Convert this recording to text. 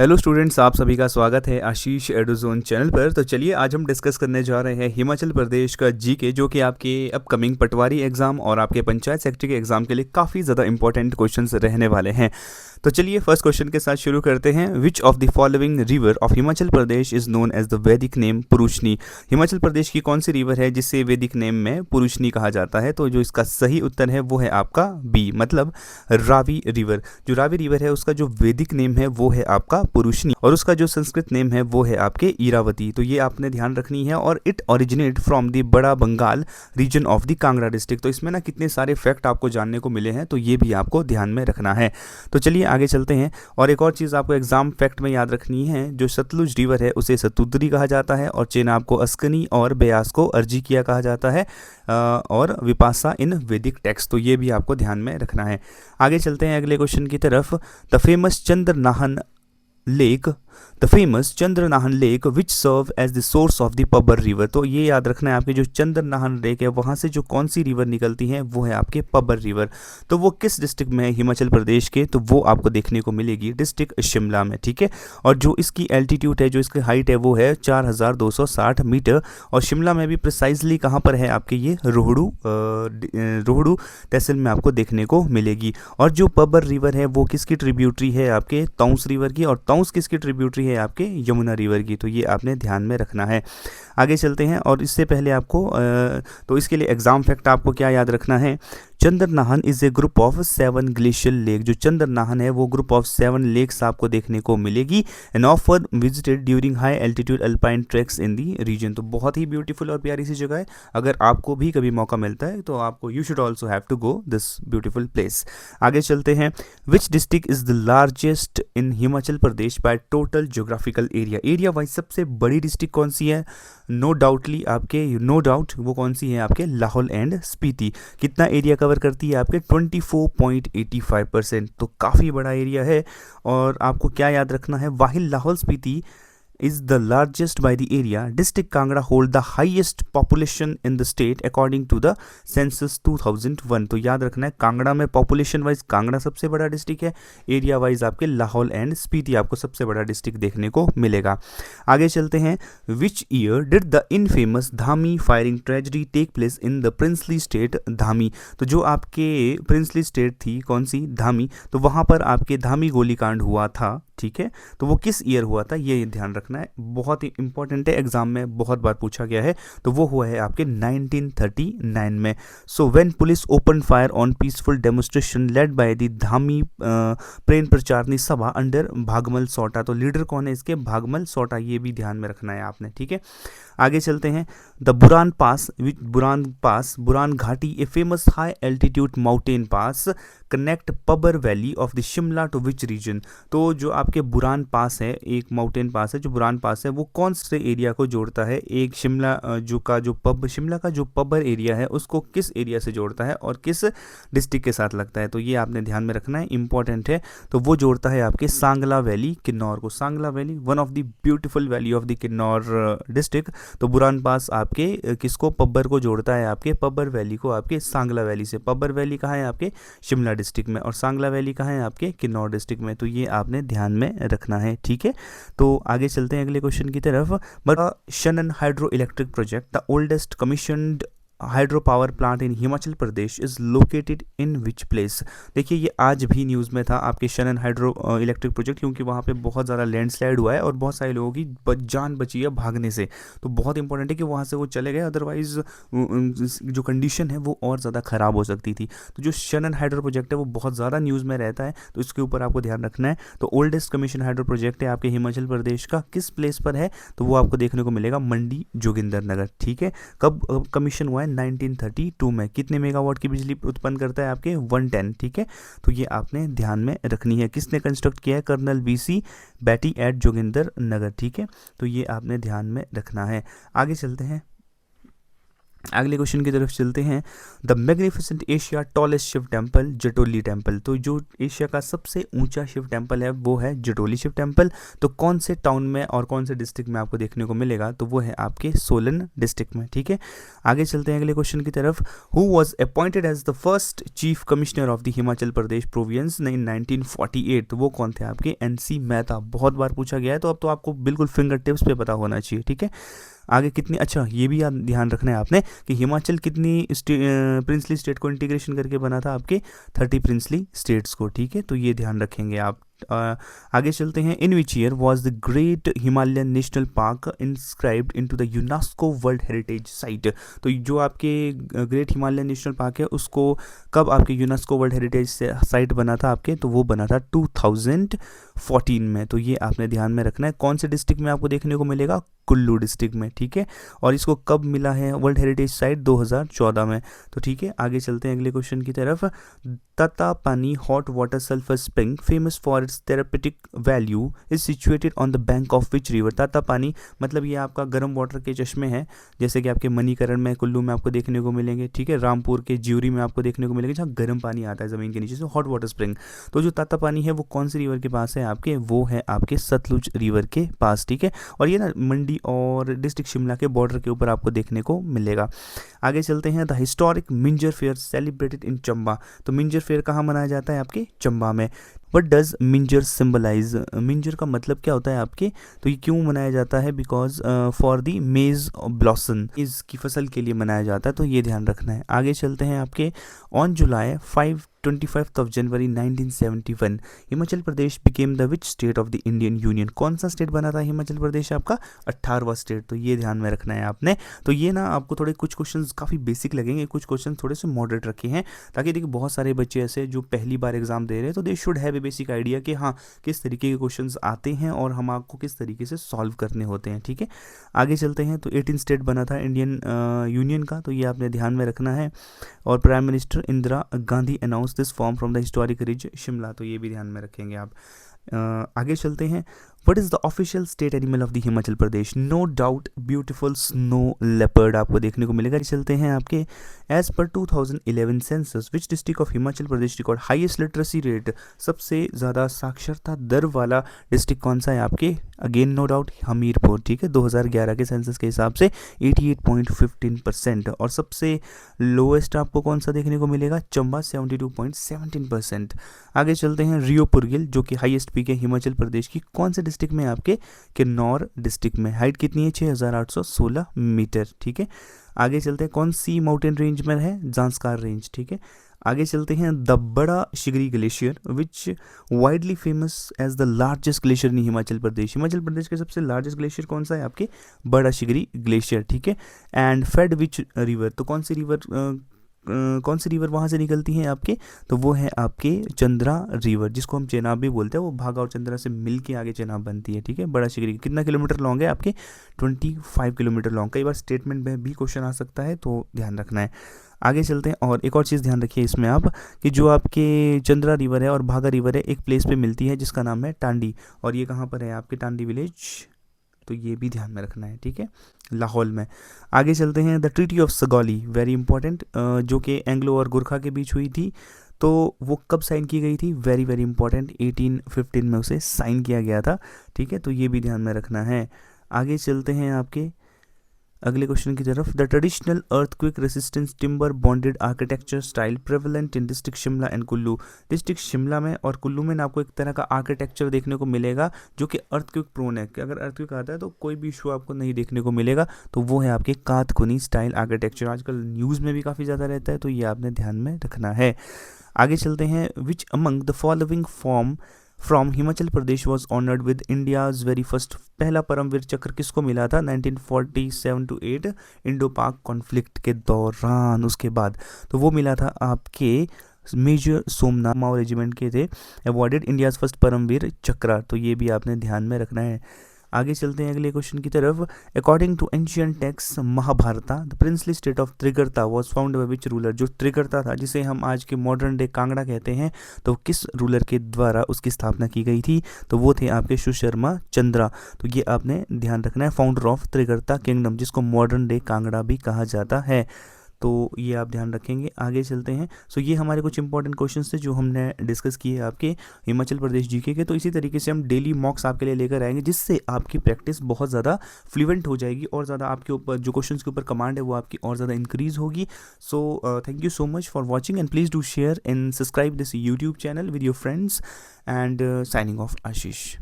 Hello students, आप सभी का स्वागत है आशीष एडोजोन चैनल पर। तो चलिए आज हम डिस्कस करने जा रहे हैं हिमाचल प्रदेश का जीके, जो कि आपके अपकमिंग पटवारी एग्जाम और आपके पंचायत सेक्रेटरी के एग्जाम के लिए काफ़ी ज़्यादा इंपॉर्टेंट क्वेश्चंस रहने वाले हैं। तो चलिए फर्स्ट क्वेश्चन के साथ शुरू करते हैं। Which of the following river of Himachal Pradesh is known as the Vedic name Purushni. Himachal Pradesh की कौन सी रिवर है जिसे वैदिक नेम में पुरुषनी कहा जाता है? तो जो इसका सही उत्तर है वो है आपका बी, मतलब रावी रिवर। जो रावी रिवर है उसका जो वैदिक नेम है वो है आपका पुरुषनी, और उसका जो संस्कृत नेम है वो है आपके इरावती। तो ये आपने ध्यान रखनी है। और it originate from the Bara Bangal region of the Kangra district. तो इसमें ना कितने सारे फैक्ट आपको जानने को मिले हैं, तो ये भी आपको ध्यान में रखना है। तो चलिए आगे चलते हैं। और एक और चीज़ आपको एग्जाम फैक्ट में याद रखनी है, जो सतलुज रिवर है उसे सतुद्री कहा जाता है, और चेनाब को अस्कनी और ब्यास को अर्जिकिया कहा जाता है, और विपासा इन वैदिक टेक्स्ट। तो ये भी आपको ध्यान में रखना है। आगे चलते हैं अगले क्वेश्चन की तरफ। The famous Chandranahan lake, the famous Chandranahan lake which serve as the source of the Pabbar river. तो ये याद रखना है, आपके जो चंद्रनाहन लेक है वहाँ से जो कौन सी रिवर निकलती है वो है आपके पब्बर रिवर। तो वो किस डिस्ट्रिक्ट में है हिमाचल प्रदेश के? तो वो आपको देखने को मिलेगी डिस्ट्रिक्ट शिमला में, ठीक है। और जो इसकी एल्टीट्यूड है, जो इसकी हाइट है वो है 4260 मीटर। और शिमला में भी प्रिसाइजली कहाँ पर है आपके ये रोहड़ू तहसील में आपको देखने को मिलेगी। और जो पब्बर रिवर है वो किसकी ट्रिब्यूटरी है? आपके तौंस रिवर की। और तौंस किसकी ट्रिब्यूटरी है? आपके यमुना रिवर की। तो ये आपने ध्यान में रखना है। आगे चलते हैं। और इससे पहले आपको तो इसके लिए एग्जाम फैक्ट आपको क्या याद रखना है? Chandranahan is a group of 7 glacial lake. जो चंद्रनाहन है वो ग्रुप ऑफ 7 लेक्स आपको देखने को मिलेगी, एंड ऑफर visited during high altitude alpine treks in the region. तो बहुत ही ब्यूटीफुल और प्यारी सी जगह है। अगर आपको भी कभी मौका मिलता है तो आपको you should also have to go this beautiful place. आगे चलते हैं। Which district is the largest in Himachal Pradesh by total geographical area. Area wise सबसे बड़ी डिस्ट्रिक्ट कौन सी है? नो डाउट वो कौन सी है? आपके लाहौल एंड स्पीति। कितना एरिया कवर करती है? आपके 24.85%। तो काफ़ी बड़ा एरिया है। और आपको क्या याद रखना है? वाहिल Lahaul Spiti is the largest by the area. District Kangra hold the highest population in the state according to the census 2001। तो याद रखना है, कांगड़ा में पॉपुलेशन वाइज कांगड़ा सबसे बड़ा डिस्ट्रिक्ट है, एरिया वाइज आपके लाहौल एंड स्पीति आपको सबसे बड़ा डिस्ट्रिक्ट देखने को मिलेगा। आगे चलते हैं। Which year did the infamous Dhami firing tragedy take place in the princely state Dhami. तो जो आपके प्रिंसली स्टेट थी कौन सी? धामी। तो वहाँ पर आपके धामी गोलीकांड हुआ था, ठीक है। तो वो किस ईयर हुआ था ये ध्यान रखना है, बहुत ही इंपॉर्टेंट है, एग्जाम में बहुत बार पूछा गया है। तो वो हुआ है आपके 1939 में। So when police open fire on peaceful demonstration led by the Dhami Prem Pracharni Sabha under Bhagmal सोटा। तो लीडर कौन है इसके? भागमल सोटा। ये भी ध्यान में रखना है आपने, ठीक है। आगे चलते हैं। The Buran Ghati a famous high altitude mountain pass connect Pabbar valley of the Shimla to which region. तो जो आपके बुरान पास है, एक माउंटेन पास है, जो बुरान पास है वो कौन से एरिया को जोड़ता है? एक शिमला शिमला का जो पब्बर एरिया है उसको किस एरिया से जोड़ता है और किस डिस्ट्रिक्ट के साथ लगता है? तो ये आपने ध्यान में रखना है, इंपॉर्टेंट है। तो वो जोड़ता है आपके सांगला वैली किन्नौर को। Sangla valley one of the beautiful valley of the Kinnaur district. तो बुरान पास आपके किसको? पब्बर को जोड़ता है, आपके पब्बर वैली को आपके सांगला वैली से। पब्बर वैली कहाँ है? आपके शिमला डिस्ट्रिक्ट में। और सांगला वैली कहाँ है? आपके किन्नौर डिस्ट्रिक्ट में। तो ये आपने ध्यान में रखना है, ठीक है। तो आगे चलते हैं अगले क्वेश्चन की तरफ। But Shanan hydro electric project the oldest commissioned hydro power plant in Himachal Pradesh is located in which place. देखिए ये आज भी न्यूज़ में था, आपके शनन हाइड्रो इलेक्ट्रिक प्रोजेक्ट, क्योंकि वहाँ पे बहुत ज़्यादा लैंडस्लाइड हुआ है और बहुत सारे लोगों की जान बची है भागने से। तो बहुत इंपॉर्टेंट है कि वहाँ से वो चले गए, अदरवाइज जो कंडीशन है वो और ज़्यादा ख़राब हो सकती थी। तो जो शनन हाइड्रो प्रोजेक्ट है वो बहुत ज़्यादा न्यूज़ में रहता है, तो इसके ऊपर आपको ध्यान रखना है। तो ओल्डेस्ट कमीशन हाइड्रो प्रोजेक्ट है आपके हिमाचल प्रदेश का, किस प्लेस पर है? तो वो आपको देखने को मिलेगा मंडी जोगिंदर नगर, ठीक है। कब कमीशन हुआ है? 1932 में। कितने मेगावाट की बिजली उत्पन्न करता है? आपके 110, ठीक है। तो ये आपने ध्यान में रखनी है। किसने कंस्ट्रक्ट किया है? कर्नल वीसी बैटी एट जोगिंदर नगर, ठीक है। तो ये आपने ध्यान में रखना है। आगे चलते हैं। अगले क्वेश्चन की तरफ चलते हैं। The magnificent Asia tallest Shiv temple Jatoli temple. तो जो एशिया का सबसे ऊंचा शिव टेम्पल है वो है जटोली शिव टेम्पल। तो कौन से टाउन में और कौन से डिस्ट्रिक्ट में आपको देखने को मिलेगा, तो वो है आपके सोलन डिस्ट्रिक्ट में। ठीक है, आगे चलते हैं अगले क्वेश्चन की तरफ। Who was appointed as the first chief commissioner of the Himachal Pradesh province in 1948। तो वो कौन थे आपके NC मेहता। बहुत बार पूछा गया है, तो अब तो आपको बिल्कुल फिंगर टिप्स पे पता होना चाहिए। ठीक है, आगे कितनी, अच्छा ये भी याद ध्यान रखना है आपने कि हिमाचल कितनी प्रिंसली स्टेट को इंटीग्रेशन करके बना था, आपके 30 प्रिंसली स्टेट्स को। ठीक है, तो ये ध्यान रखेंगे आप। आगे चलते हैं। In which year was the great Himalayan national park inscribed into the UNESCO world heritage site. तो जो आपके ग्रेट हिमालयन नेशनल पार्क है उसको कब आपके यूनेस्को वर्ल्ड हेरिटेज साइट बना था आपके, तो वो बना था 2014 में। तो ये आपने ध्यान में रखना है। कौन से डिस्ट्रिक्ट में आपको देखने को मिलेगा, कुल्लू डिस्ट्रिक्ट में। ठीक है, और इसको कब मिला है वर्ल्ड हेरिटेज साइट, 2014 में। तो ठीक है, आगे चलते हैं अगले क्वेश्चन की तरफ। Tatapani hot water sulfur spring, famous for its therapeutic value, is situated on the bank of which river? Tatapani मतलब ये आपका गर्म वाटर के चश्मे हैं, जैसे कि आपके मणिकरण में, कुल्लू में आपको देखने को मिलेंगे। ठीक है, रामपुर के ज्यूरी में आपको देखने को मिलेंगे, जहाँ गर्म पानी आता है ज़मीन के नीचे से, हॉट वाटर स्प्रिंग। तो जो तातापानी है वो कौन सी रिवर के पास है आपके, वो है आपके सतलुज रिवर के पास। ठीक है, और ये ना मंडी और डिस्ट्रिक्ट शिमला के बॉर्डर के ऊपर आपको देखने को मिलेगा। आगे चलते हैं। The historic Minjar fair celebrated in Chamba. तो मिंजर फेयर कहाँ मनाया जाता है, आपके चंबा में। What does Minjar symbolise. Minjar का मतलब क्या होता है आपके, तो ये क्यों मनाया जाता है, बिकॉज फॉर दी मेज ब्लॉसम, इसकी फसल के लिए मनाया जाता है। तो ये ध्यान रखना है। आगे चलते हैं आपके। On July 25 of January 1971 Himachal Pradesh became the which state of the Indian union. कौन सा स्टेट बना था हिमाचल प्रदेश आपका, 18वां स्टेट। तो ये ध्यान में रखना है आपने। तो ये ना आपको थोड़े कुछ क्वेश्चंस काफ़ी बेसिक लगेंगे, कुछ क्वेश्चन थोड़े से मॉडरेट रखे हैं, ताकि देखिए बहुत सारे बच्चे ऐसे जो पहली बार एग्जाम दे रहे हैं, तो they should have a basic idea कि हाँ किस तरीके के क्वेश्चंस आते हैं और हम आपको किस तरीके से सॉल्व करने होते हैं। ठीक है, आगे चलते हैं। तो 18 स्टेट बना था इंडियन यूनियन का, तो ये आपने ध्यान में रखना है। और prime minister Indira Gandhi announce this form from the historic ridge Shimla. तो ये भी ध्यान में रखेंगे आप। आगे चलते हैं। What is the official state animal of the Himachal Pradesh. No doubt beautiful snow leopard आपको देखने को मिलेगा। चलते हैं आपके। As per 2011 census which district of Himachal Pradesh record highest literacy rate. सबसे ज़्यादा साक्षरता दर वाला डिस्ट्रिक्ट कौन सा है आपके, अगेन नो डाउट हमीरपुर। ठीक है, 2011 के सेंसस के हिसाब से 88.15%। और सबसे लोएस्ट आपको कौन सा देखने को मिलेगा, चंबा 72.17%। आगे चलते हैं। रियो पुरगिल जो कि हाईएस्ट पीक है हिमाचल प्रदेश की, कौन से डिस्ट्रिक्ट में आपके, किन्नौर डिस्ट्रिक्ट में। हाइट कितनी है, 6816 मीटर। ठीक है, आगे चलते हैं। कौन सी माउंटेन रेंज में है, जांस्कार रेंज। ठीक है, आगे चलते हैं। The Bara Shigri glacier which widely famous as the largest glacier in Himachal Pradesh. Himachal Pradesh के सबसे लार्जेस्ट ग्लेशियर कौन सा है आपके, बड़ा शिगरी ग्लेशियर। ठीक है, एंड फेड विच रिवर। तो कौन सी रिवर वहाँ से निकलती हैं आपके, तो वो है आपके चंद्रा रिवर, जिसको हम चेनाब भी बोलते हैं। वो भागा और चंद्रा से मिल के आगे चेनाब बनती है। ठीक है, बड़ा शिगरी कितना किलोमीटर लॉन्ग है आपके, 25 किलोमीटर लॉन्ग। कई बार स्टेटमेंट में भी क्वेश्चन आ सकता है, तो ध्यान रखना है। आगे चलते हैं। और एक और चीज़ ध्यान रखिए इसमें आप, कि जो आपके चंद्रा रिवर है और भागा रिवर है, एक प्लेस पे मिलती है जिसका नाम है टांडी। और ये कहाँ पर है आपके, टांडी विलेज। तो ये भी ध्यान में रखना है। ठीक है, लाहौल में। आगे चलते हैं। The treaty of Sugauli, very important, जो कि एंग्लो और गुरखा के बीच हुई थी, तो वो कब साइन की गई थी, वेरी वेरी इंपॉर्टेंट, 1815 में उसे साइन किया गया था। ठीक है, तो ये भी ध्यान में रखना है। आगे चलते हैं आपके अगले क्वेश्चन की तरफ। The traditional earthquake resistance timber bonded architecture style prevalent in district Shimla and Kullu. District Shimla में और कुल्लू में आपको एक तरह का आर्किटेक्चर देखने को मिलेगा जो कि अर्थक्वेक प्रोन है, कि अगर अर्थक्वेक आता है तो कोई भी इशू आपको नहीं देखने को मिलेगा। तो वो है आपके काथकुनी स्टाइल आर्किटेक्चर। आजकल न्यूज़ में भी काफ़ी ज़्यादा रहता है, तो ये आपने ध्यान में रखना है। आगे चलते हैं। Which among the following form from Himachal Pradesh was honoured with India's very first. पहला परमवीर चक्र किसको मिला था, 1947-8 इंडो पाक कॉन्फ्लिक्ट के दौरान, उसके बाद। तो वो मिला था आपके मेजर सोमनाथ माओ रेजिमेंट के थे, अवॉर्डेड इंडियाज़ फर्स्ट परमवीर चक्र। तो ये भी आपने ध्यान में रखना है। आगे चलते हैं अगले क्वेश्चन की तरफ। According to ancient text Mahabharata, the princely state of Trigarta was found by which ruler. जो त्रिगर्ता था, जिसे हम आज के मॉडर्न डे कांगड़ा कहते हैं, तो किस रूलर के द्वारा उसकी स्थापना की गई थी? तो वो थे आपके सुशर्मा चंद्रा। तो ये आपने ध्यान रखना है, फाउंडर ऑफ त्रिगर्ता किंगडम, जिसको मॉडर्न डे कांगड़ा भी कहा जाता है। तो ये आप ध्यान रखेंगे। आगे चलते हैं। सो ये हमारे कुछ इंपॉर्टेंट क्वेश्चंस थे जो हमने डिस्कस किए आपके हिमाचल प्रदेश जीके के। तो इसी तरीके से हम डेली मॉक्स आपके लिए लेकर आएंगे, जिससे आपकी प्रैक्टिस बहुत ज़्यादा फ्लुएंट हो जाएगी और ज़्यादा आपके ऊपर जो क्वेश्चंस के ऊपर कमांड है वो आपकी और ज़्यादा इंक्रीज होगी। So thank you so much for watching and please do share and subscribe this YouTube channel with your friends and signing off Ashish.